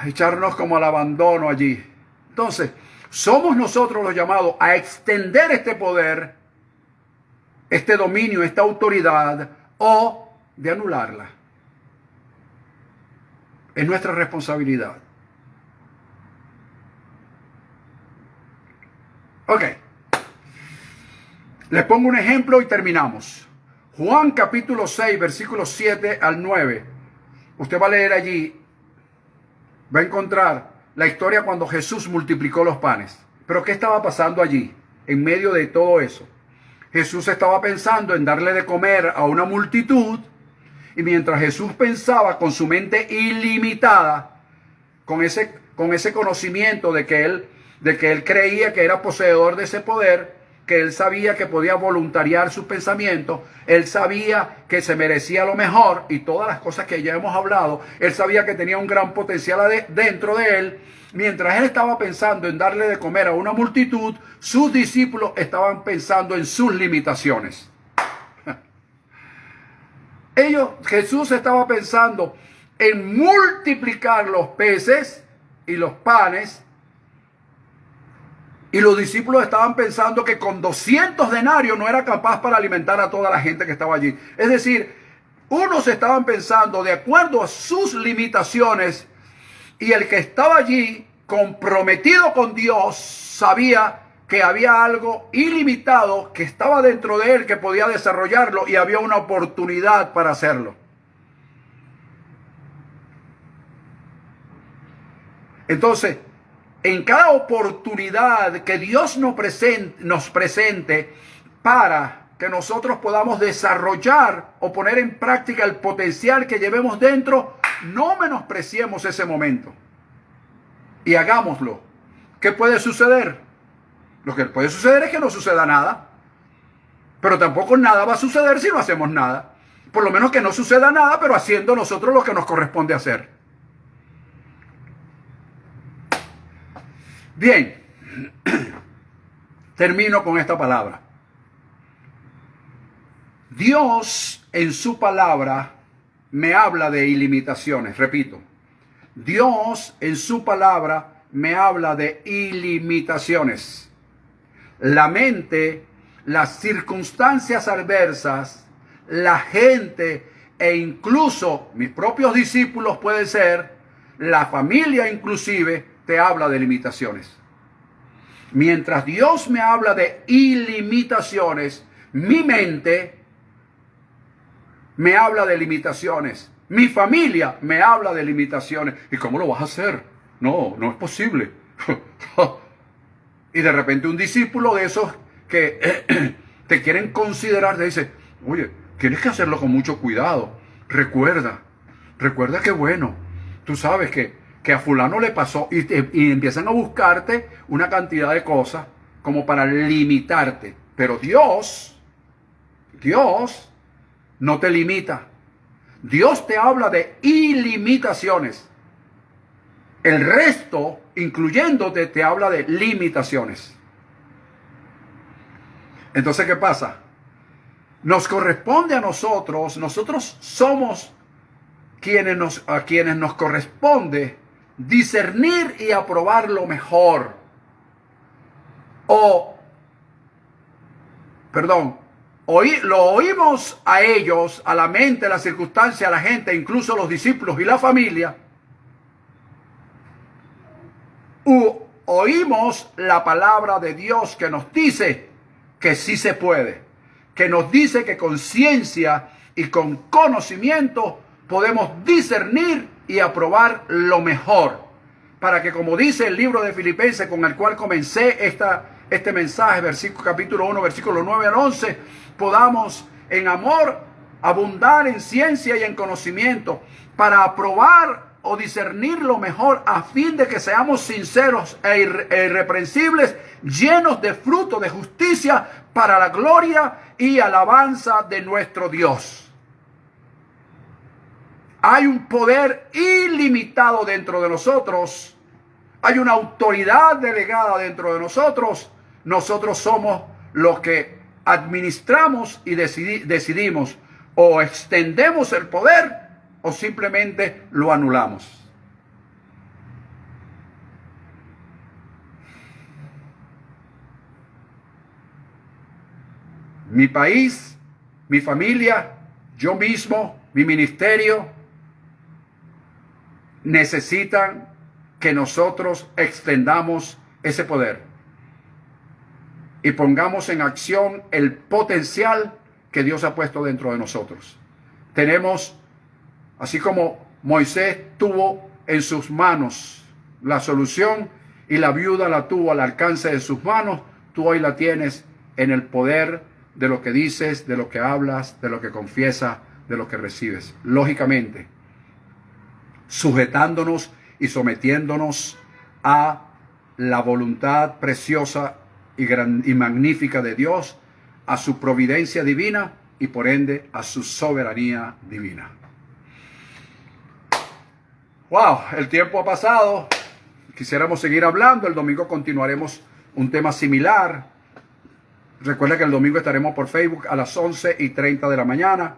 echarnos como al abandono allí. Entonces, somos nosotros los llamados a extender este poder, este dominio, esta autoridad o de anularla. Es nuestra responsabilidad. Ok. Les pongo un ejemplo y terminamos. Juan capítulo 6, versículos 7 al 9. Usted va a leer allí, va a encontrar la historia cuando Jesús multiplicó los panes. Pero ¿qué estaba pasando allí? En medio de todo eso. Jesús estaba pensando en darle de comer a una multitud. Y mientras Jesús pensaba con su mente ilimitada, con ese conocimiento de que él creía que era poseedor de ese poder, que él sabía que podía voluntariar sus pensamientos, él sabía que se merecía lo mejor y todas las cosas que ya hemos hablado, él sabía que tenía un gran potencial dentro de él. Mientras él estaba pensando en darle de comer a una multitud, sus discípulos estaban pensando en sus limitaciones. Jesús estaba pensando en multiplicar los peces y los panes, y los discípulos estaban pensando que con 200 denarios no era capaz para alimentar a toda la gente que estaba allí. Es decir, unos estaban pensando de acuerdo a sus limitaciones, y el que estaba allí comprometido con Dios sabía que había algo ilimitado que estaba dentro de él, que podía desarrollarlo y había una oportunidad para hacerlo. Entonces, en cada oportunidad que Dios nos presente para que nosotros podamos desarrollar o poner en práctica el potencial que llevemos dentro, no menospreciemos ese momento y hagámoslo. ¿Qué puede suceder? Lo que puede suceder es que no suceda nada, pero tampoco nada va a suceder si no hacemos nada. Por lo menos que no suceda nada, pero haciendo nosotros lo que nos corresponde hacer. Bien, termino con esta palabra. Dios en su palabra me habla de ilimitaciones. Repito, Dios en su palabra me habla de ilimitaciones. La mente, las circunstancias adversas, la gente e incluso mis propios discípulos pueden ser, la familia inclusive, te habla de limitaciones. Mientras Dios me habla de ilimitaciones, mi mente me habla de limitaciones. Mi familia me habla de limitaciones. ¿Y cómo lo vas a hacer? No es posible. Y de repente un discípulo de esos que te quieren considerar, te dice, oye, tienes que hacerlo con mucho cuidado. Recuerda que bueno, tú sabes que a fulano le pasó y empiezan a buscarte una cantidad de cosas como para limitarte. Pero Dios no te limita. Dios te habla de ilimitaciones. El resto, incluyéndote, te habla de limitaciones. Entonces, ¿qué pasa? Nos corresponde a nosotros somos a quienes nos corresponde discernir y aprobar lo mejor. Lo oímos a ellos, a la mente, a la circunstancia, a la gente, incluso los discípulos y la familia. Oímos la palabra de Dios que nos dice que sí se puede, que nos dice que con ciencia y con conocimiento podemos discernir y aprobar lo mejor, para que, como dice el libro de Filipenses con el cual comencé este mensaje, capítulo 1, versículo 9 al 11, podamos en amor abundar en ciencia y en conocimiento para aprobar o discernir lo mejor, a fin de que seamos sinceros e irreprensibles, llenos de fruto de justicia para la gloria y alabanza de nuestro Dios. Hay un poder ilimitado dentro de nosotros. Hay una autoridad delegada dentro de nosotros. Nosotros somos los que administramos y decidimos o extendemos el poder o simplemente lo anulamos. Mi país, mi familia, yo mismo, mi ministerio, necesitan que nosotros extendamos ese poder y pongamos en acción el potencial que Dios ha puesto dentro de nosotros. Tenemos, así como Moisés tuvo en sus manos la solución y la viuda la tuvo al alcance de sus manos, tú hoy la tienes en el poder de lo que dices, de lo que hablas, de lo que confiesas, de lo que recibes. Lógicamente, sujetándonos y sometiéndonos a la voluntad preciosa y magnífica de Dios, a su providencia divina y por ende a su soberanía divina. Wow, el tiempo ha pasado. Quisiéramos seguir hablando. El domingo continuaremos un tema similar. Recuerda que el domingo estaremos por Facebook a las 11:30 de la mañana.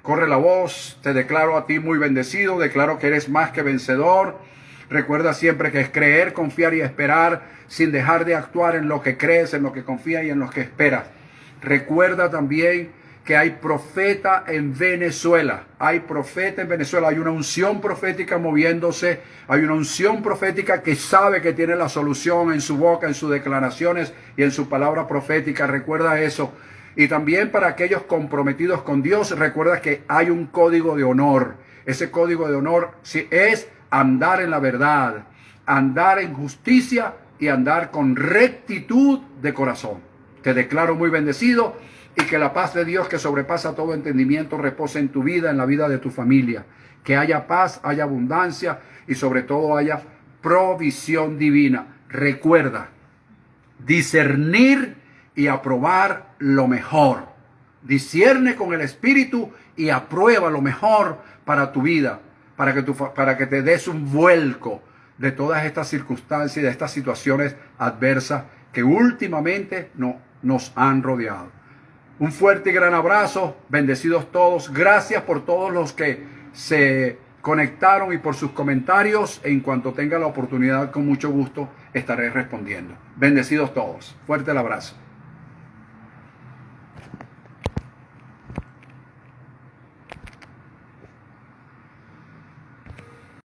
Corre la voz, te declaro a ti muy bendecido, declaro que eres más que vencedor. Recuerda siempre que es creer, confiar y esperar sin dejar de actuar en lo que crees, en lo que confías y en lo que esperas. Recuerda también que hay profeta en Venezuela. Hay profeta en Venezuela. Hay una unción profética moviéndose. Hay una unción profética que sabe que tiene la solución en su boca, en sus declaraciones y en su palabra profética. Recuerda eso. Y también para aquellos comprometidos con Dios, recuerda que hay un código de honor. Ese código de honor es andar en la verdad, andar en justicia y andar con rectitud de corazón. Te declaro muy bendecido y que la paz de Dios, que sobrepasa todo entendimiento, repose en tu vida, en la vida de tu familia. Que haya paz, haya abundancia y sobre todo haya provisión divina. Recuerda, discernir y aprobar lo mejor. Discierne con el Espíritu y aprueba lo mejor para tu vida, para que te des un vuelco de todas estas circunstancias y de estas situaciones adversas que últimamente nos han rodeado. Un fuerte y gran abrazo, bendecidos todos. Gracias por todos los que se conectaron y por sus comentarios. En cuanto tenga la oportunidad, con mucho gusto estaré respondiendo. Bendecidos todos. Fuerte el abrazo.